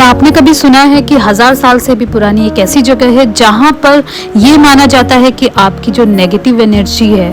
क्या आपने कभी सुना है कि 1000 साल से भी पुरानी एक ऐसी जगह है जहां पर ये माना जाता है कि आपकी जो नेगेटिव एनर्जी है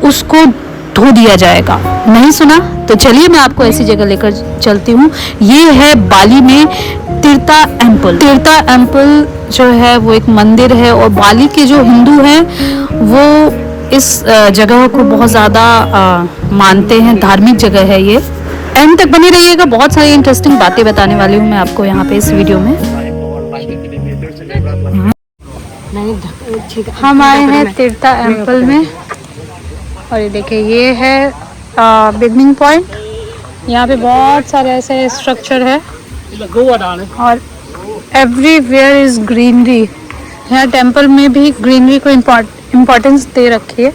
उसको धो दिया जाएगा? नहीं सुना? तो चलिए मैं आपको ऐसी जगह लेकर चलती हूँ। ये है बाली में तीर्था एम्पल। तीर्था एम्पल जो है वो एक मंदिर है और बाली के जो हिंदू हैं वो इस जगह को बहुत ज़्यादा मानते हैं, धार्मिक जगह है ये। एंड तक बने रहिएगा, बहुत सारी इंटरेस्टिंग बातें बताने वाली हूँ मैं आपको यहाँ पे इस वीडियो में। हम आए हैं तीर्था एम्पल में और ये देखिए ये है बिगनिंग पॉइंट। यहाँ पे बहुत सारे ऐसे स्ट्रक्चर है और एवरीवेयर इज ग्रीनरी। यहाँ टेम्पल में भी ग्रीनरी को इम्पोर्टेंस दे रखी है।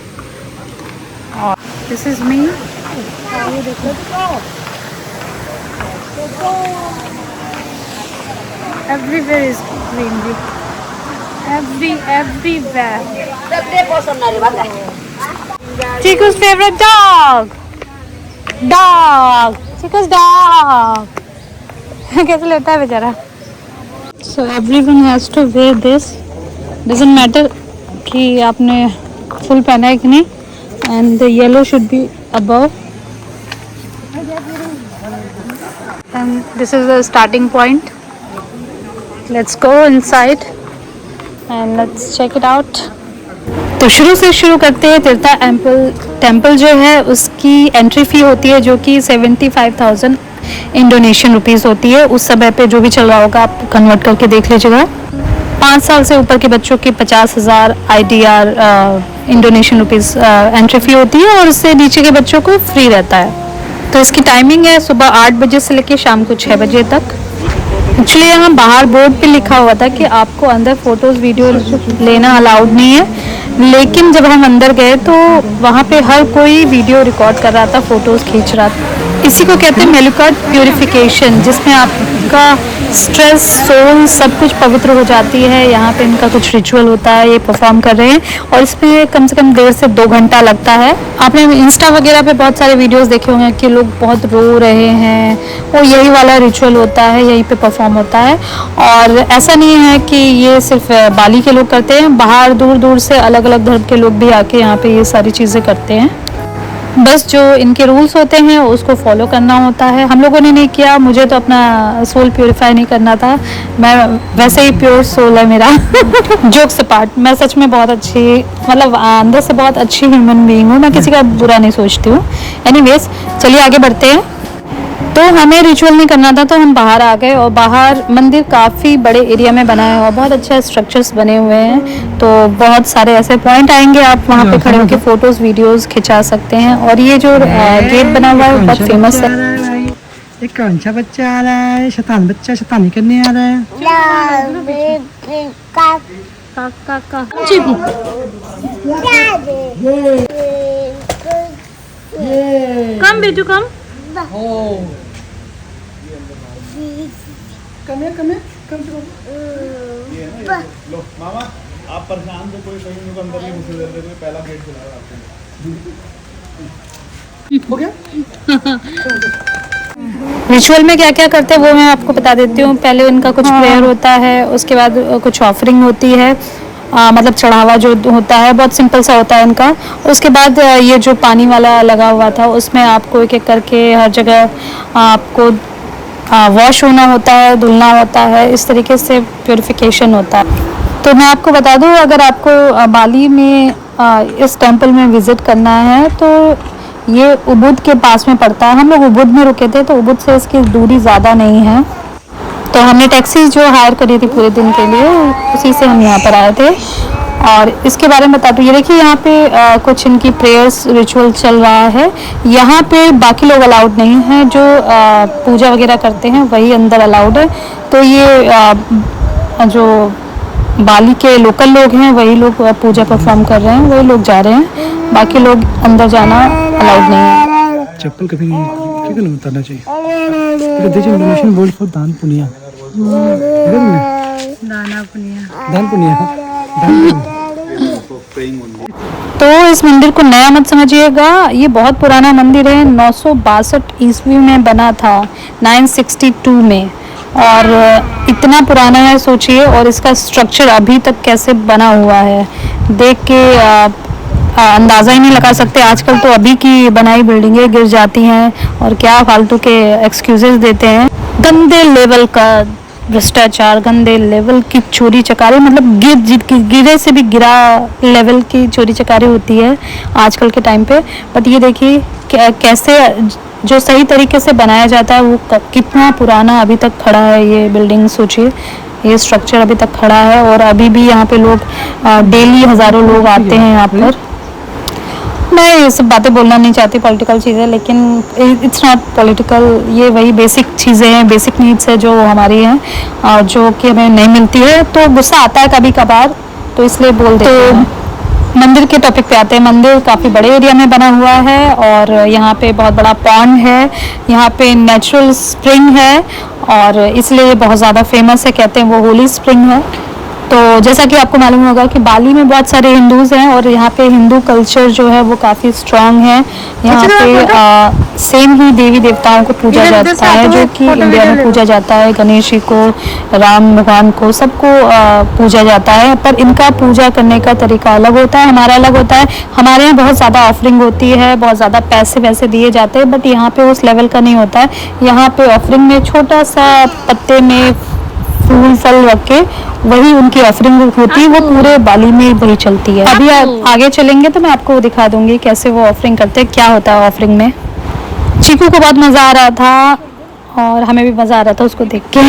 और this is me. Everywhere is greenery. Everywhere. Chiku's favorite dog. Dog. Chiku's dog. कैसे लेता है बेचारा? So everyone has to wear this. Doesn't matter कि आपने फुल पहना है कि नहीं. And the yellow should be above. And this is the starting point. Let's go inside and let's check it out. तो शुरू से शुरू करते हैं। तीर्था एम्पल टेम्पल जो है उसकी एंट्री फ़ी होती है जो कि 75,000 इंडोनेशियन रुपीज़ होती है। उस समय पे जो भी चल रहा होगा आप कन्वर्ट करके देख लीजिएगा। 5 साल से ऊपर के बच्चों की 50,000 IDR Indonesian rupees entry fee होती है और उससे नीचे के बच्चों को फ्री रहता है। तो इसकी टाइमिंग है सुबह 8 बजे से लेकर शाम को 6 बजे तक। एक्चुअली यहाँ बाहर बोर्ड पे लिखा हुआ था कि आपको अंदर फोटोज़ वीडियो लेना अलाउड नहीं है, लेकिन जब हम अंदर गए तो वहाँ पे हर कोई वीडियो रिकॉर्ड कर रहा था, फ़ोटोज़ खींच रहा था। इसी को कहते हैं मेलुकार्ट प्यूरिफिकेशन, जिसमें आपका स्ट्रेस, सोल सब कुछ पवित्र हो जाती है। यहाँ पे इनका कुछ रिचुअल होता है, ये परफॉर्म कर रहे हैं और इसमें कम से कम 1.5 से 2 घंटा लगता है। आपने इंस्टा वगैरह पे बहुत सारे वीडियोस देखे होंगे कि लोग बहुत रो रहे हैं, और यही वाला रिचुअल होता है, यहीं पे परफॉर्म होता है। और ऐसा नहीं है कि ये सिर्फ बाली के लोग करते हैं, बाहर दूर दूर से अलग अलग धर्म के लोग भी आके यहाँ पे ये सारी चीज़ें करते हैं। बस जो इनके रूल्स होते हैं उसको फॉलो करना होता है। हम लोगों ने नहीं किया, मुझे तो अपना सोल प्योरीफाई नहीं करना था, मैं वैसे ही प्योर सोल है मेरा। जोक्स अपार्ट, मैं सच में बहुत अच्छी, मतलब अंदर से बहुत अच्छी ह्यूमन बीइंग हूँ, मैं किसी का बुरा नहीं सोचती हूँ। एनीवेज चलिए आगे बढ़ते हैं। तो हमें रिचुअल नहीं करना था तो हम बाहर आ गए और बाहर मंदिर काफ़ी बड़े एरिया में बना है और बहुत अच्छे स्ट्रक्चर्स बने हुए हैं। तो बहुत सारे ऐसे पॉइंट आएंगे, आप वहाँ पे खड़े होकर फ़ोटोज़ वीडियोस खिंचा सकते हैं। और ये जो गेट बना हुआ है बहुत फेमस है। एक कौन सा बच्चा आ रहा है? शैतान बच्चा शैतानी करने आ रहा है। कम बेटू कम। कम लो मामा, आप परेशान तो कोई सही नहीं, अंदर नहीं घुसे देते, कोई पहला गेट खुला है आपको। हो गया? रिचुअल में क्या क्या करते हैं वो मैं आपको बता देती हूँ। पहले उनका कुछ प्रेयर होता है, उसके बाद कुछ ऑफरिंग होती है, मतलब चढ़ावा जो होता है बहुत सिंपल सा होता है इनका। उसके बाद ये जो पानी वाला लगा हुआ था उसमें आपको एक एक करके हर जगह आपको वॉश होना होता है, धुलना होता है, इस तरीके से प्योरिफिकेशन होता है। तो मैं आपको बता दूँ, अगर आपको बाली में इस टेंपल में विज़िट करना है तो ये उबुद के पास में पड़ता है। हम लोग उबुद में रुके थे तो उबुद से इसकी दूरी ज़्यादा नहीं है, तो हमने टैक्सी जो हायर करी थी पूरे दिन के लिए उसी से हम यहाँ पर आए थे। और इसके बारे में बता दूँ, ये देखिए यहाँ पे कुछ इनकी प्रेयर्स रिचुअल चल रहा है। यहाँ पे बाकी लोग अलाउड नहीं हैं, जो पूजा वगैरह करते हैं वही अंदर अलाउड है। तो ये जो बाली के लोकल लोग हैं वही लोग पूजा परफॉर्म कर रहे हैं, वही लोग जा रहे हैं, बाकी लोग अंदर जाना अलाउड नहीं है। चप्पल कभी नहीं उतारना चाहिए। इंडोनेशियन वर्ड फॉर दान पुण्य। दान पुण्य। तो इस मंदिर को नया मत समझिएगा, ये बहुत पुराना मंदिर है। 962 ईस्वी में बना था, 962 में। और इतना पुराना है सोचिए, और इसका स्ट्रक्चर अभी तक कैसे बना हुआ है देख के अंदाज़ा ही नहीं लगा सकते। आजकल तो अभी की बनाई बिल्डिंगें गिर जाती हैं और क्या फालतू के एक्सक्यूजेस देते हैं। गंदे लेवल का भ्रष्टाचार, गंदे लेवल की चोरी चकारी, मतलब गिरे से भी गिरा लेवल की चोरी चकारी होती है आजकल के टाइम पे। बट ये देखिए कैसे जो सही तरीके से बनाया जाता है वो कितना पुराना अभी तक खड़ा है ये बिल्डिंग। सोचिए ये स्ट्रक्चर अभी तक खड़ा है और अभी भी यहाँ पे लोग डेली हज़ारों लोग आते हैं यहाँ पर। मैं ये सब बातें बोलना नहीं चाहती पॉलिटिकल चीज़ें, लेकिन इट्स नॉट पॉलिटिकल, ये वही बेसिक चीज़ें हैं, बेसिक नीड्स है जो हमारी हैं और जो कि हमें नहीं मिलती है, तो गुस्सा आता है कभी कभार, तो इसलिए बोल देते हैं। मंदिर के टॉपिक पे आते हैं। मंदिर काफ़ी बड़े एरिया में बना हुआ है और यहाँ पे बहुत बड़ा पॉन्ड है, यहाँ पे नेचुरल स्प्रिंग है और इसलिए ये बहुत ज़्यादा फेमस है, कहते हैं वो होली स्प्रिंग है। तो जैसा कि आपको मालूम होगा कि बाली में बहुत सारे हिंदूज हैं और यहाँ पे हिंदू कल्चर जो है वो काफ़ी स्ट्रांग है। यहाँ पे सेम ही देवी देवताओं को पूजा जाता है जो कि इंडिया में पूजा जाता है। गणेश जी को, राम भगवान को, सबको पूजा जाता है, पर इनका पूजा करने का तरीका अलग होता है, हमारा अलग होता है। हमारे यहाँ बहुत ज़्यादा ऑफरिंग होती है, बहुत ज़्यादा पैसे वैसे दिए जाते हैं, बट यहाँ पे उस लेवल का नहीं होता है। यहाँ पे ऑफरिंग में छोटा सा पत्ते में फूल फल रख के वही उनकी ऑफरिंग होती है, वो पूरे बाली में वही चलती है। अभी आगे चलेंगे तो मैं आपको दिखा दूंगी कैसे वो ऑफरिंग करते हैं, क्या होता है ऑफरिंग में। चीकू को बहुत मज़ा आ रहा था और हमें भी मज़ा आ रहा था उसको देख के।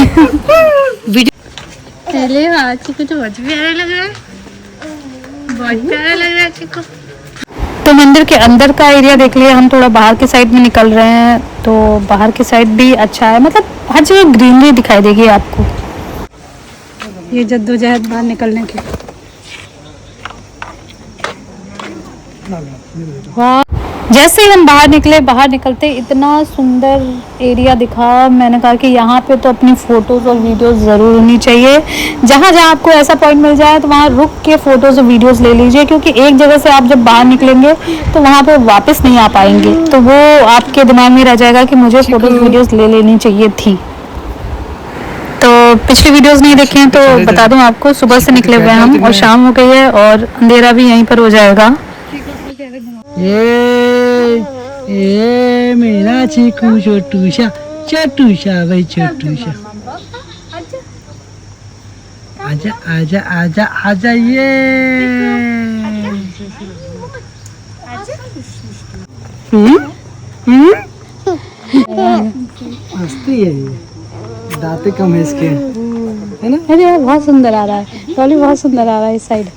पहले चीकू तो बहुत प्यारा लग रहा है, बहुत प्यारा लग रहा है चीकू। तो मंदिर के अंदर का एरिया देख लिया, हम थोड़ा बाहर की साइड में निकल रहे हैं। तो बाहर की साइड भी अच्छा है, मतलब हर जगह ग्रीनरी दिखाई देगी आपको। ये जद्दोजहद बाहर निकलने की। वाह, जैसे ही हम बाहर निकले, बाहर निकलते इतना सुंदर एरिया दिखा। मैंने कहा कि यहाँ पे तो अपनी फ़ोटोज़ और वीडियोज़ ज़रूर होनी चाहिए। जहाँ जहाँ आपको ऐसा पॉइंट मिल जाए तो वहाँ रुक के फ़ोटोज़ और वीडियोज़ ले लीजिए, क्योंकि एक जगह से आप जब बाहर निकलेंगे तो वहाँ पे वापस नहीं आ पाएंगे, तो वो आपके दिमाग में रह जाएगा कि मुझे फ़ोटोज़ वीडियोज़ ले लेनी चाहिए थी। तो पिछली वीडियोस नहीं देखे हैं तो बता दूं आपको, सुबह से निकले हुए हैं हम और शाम हो गई है और अंधेरा भी यहीं पर हो जाएगा। ये मेरा चीकू छोटूशा, छोटूशा भाई छोटूशा, आजा आजा आजा आजा, ये मस्ती है, ये दांतें कम है इसके, है ना? अरे यार बहुत सुंदर आ रहा है, टॉली बहुत सुंदर आ रहा है इस साइड।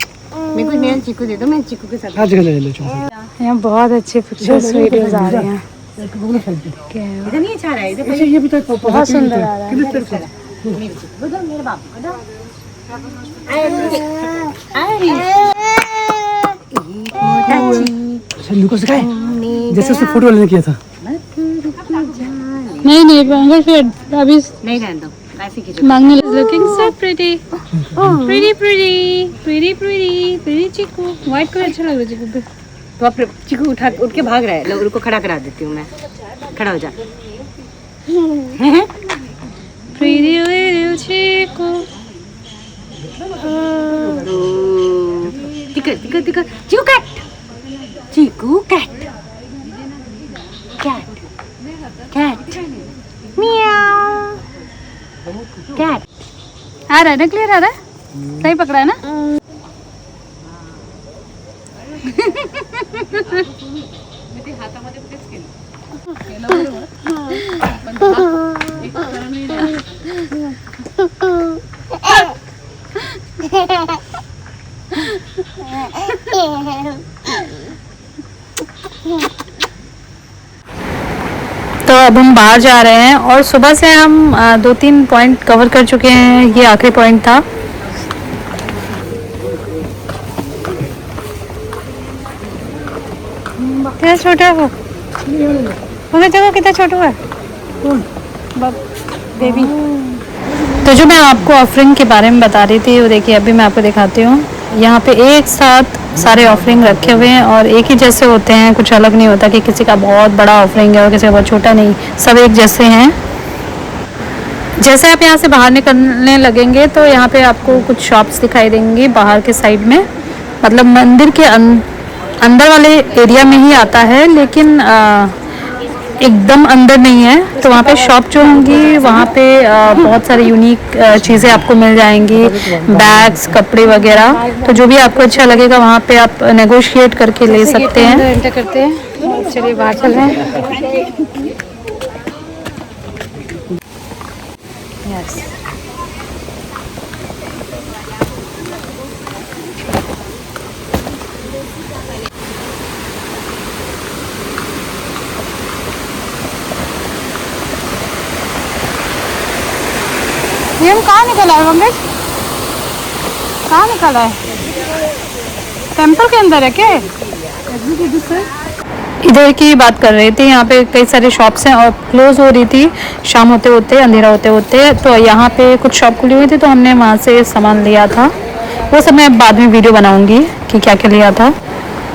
मेरे को मेरा चीकू दे दो, मैं चीकू के साथ। आज ले लो चलो। यहाँ बहुत अच्छे पिक्चर्स वीडियोस आ रहे हैं। इधर नहीं अच्छा रहा है, इधर ये भी तो बहुत सुंदर आ रहा है। मेरे बाबू को दो। संजू को सिखाए जैसे उसने फोटो लेने किया था। नहीं फिर अभी नहीं रहने दो, ऐसे खींचो। मांगने looking so pretty, pretty Chiku. White colour अच्छा लग रहा है चिकू पे। तो अब चीकू उठ के भाग रहा है, लो उनको खड़ा करा देती हूँ मैं, खड़ा हो जा। Pretty little Chiku. टिकर Chiku cat, Chiku cat, cat cat meow cat. आ रहा है ना, क्लियर आ रहा है, सही पकड़ा है ना? तो अब हम बाहर जा रहे हैं और सुबह से हम 2-3 पॉइंट कवर कर चुके हैं, ये आखिरी पॉइंट था। कितना छोटा हो, मगर देखो कितना छोटा है बेबी। तो जो मैं आपको ऑफरिंग के बारे में बता रही थी वो देखिए अभी मैं आपको दिखाती हूँ। यहाँ पे एक साथ सारे ऑफरिंग रखे हुए हैं और एक ही जैसे होते हैं, कुछ अलग नहीं होता कि किसी का बहुत बड़ा ऑफरिंग है और किसी का बहुत छोटा, नहीं, सब एक जैसे हैं। जैसे आप यहाँ से बाहर निकलने लगेंगे तो यहाँ पे आपको कुछ शॉप्स दिखाई देंगी बाहर के साइड में, मतलब मंदिर के अंदर वाले एरिया में ही आता है, लेकिन एकदम अंदर नहीं है। तो वहाँ पे शॉप जो होंगी वहाँ पे बहुत सारी यूनिक चीज़ें आपको मिल जाएंगी, बैग्स, कपड़े वगैरह। तो जो भी आपको अच्छा लगेगा वहाँ पे आप नेगोशिएट करके ले सकते हैं। एंटर करते हैं, चलिए बाहर चल रहे हैं। ये हम कहाँ निकला है मंगेश? कहाँ निकला है? टेंपल के अंदर है क्या? इधर की बात कर रहे थे, यहाँ पे कई सारे शॉप्स हैं और क्लोज हो रही थी शाम होते होते, अंधेरा होते होते। तो यहाँ पे कुछ शॉप खुली हुई थी तो हमने वहाँ से सामान लिया था। वो सब मैं बाद में वीडियो बनाऊंगी कि क्या क्या लिया था।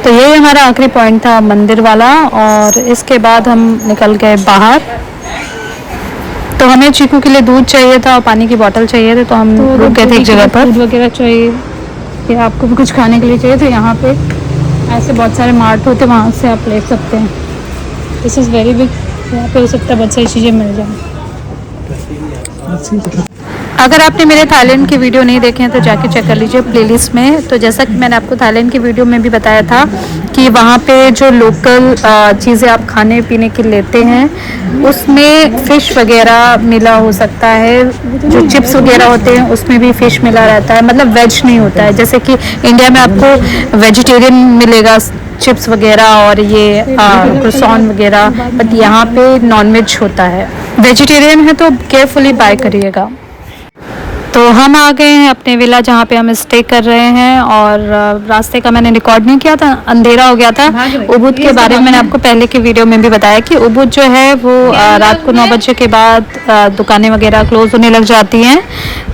तो यही हमारा आखिरी पॉइंट था मंदिर वाला, और इसके बाद हम निकल गए बाहर। तो हमें चीकू के लिए दूध चाहिए था और पानी की बोतल चाहिए थी, तो हम रुक गए थे एक जगह पर। दूध वगैरह चाहिए या आपको भी कुछ खाने के लिए चाहिए तो यहाँ पे ऐसे बहुत सारे मार्ट होते, वहाँ से आप ले सकते हैं। दिस इज़ वेरी बिग, यहाँ पे हो सकता है बहुत सारी चीज़ें मिल जाएँ। अगर आपने मेरे थाईलैंड की वीडियो नहीं देखे हैं तो जाके चेक कर लीजिए प्लेलिस्ट में। तो जैसा कि मैंने आपको थाईलैंड की वीडियो में भी बताया था कि वहाँ पे जो लोकल चीज़ें आप खाने पीने के लेते हैं उसमें फ़िश वगैरह मिला हो सकता है, जो चिप्स वगैरह होते हैं उसमें भी फ़िश मिला रहता है, मतलब वेज नहीं होता है। जैसे कि इंडिया में आपको वेजिटेरियन मिलेगा चिप्स वगैरह और ये क्रोसॉन वगैरह, बट यहाँ पे नॉन वेज होता है। वेजिटेरियन है तो केयरफुली बाय करिएगा। तो हम आ गए हैं अपने विला जहाँ पे हम स्टे कर रहे हैं, और रास्ते का मैंने रिकॉर्ड नहीं किया था, अंधेरा हो गया था। उबुद के बारे में मैंने आपको पहले की वीडियो में भी बताया कि उबुद जो है वो रात को 9 बजे के बाद दुकानें वगैरह क्लोज होने लग जाती हैं।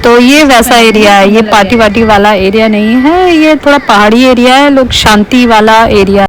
तो ये वैसा एरिया है, ये पार्टी वार्टी वाला एरिया नहीं है, ये थोड़ा पहाड़ी एरिया है, लोग शांति वाला एरिया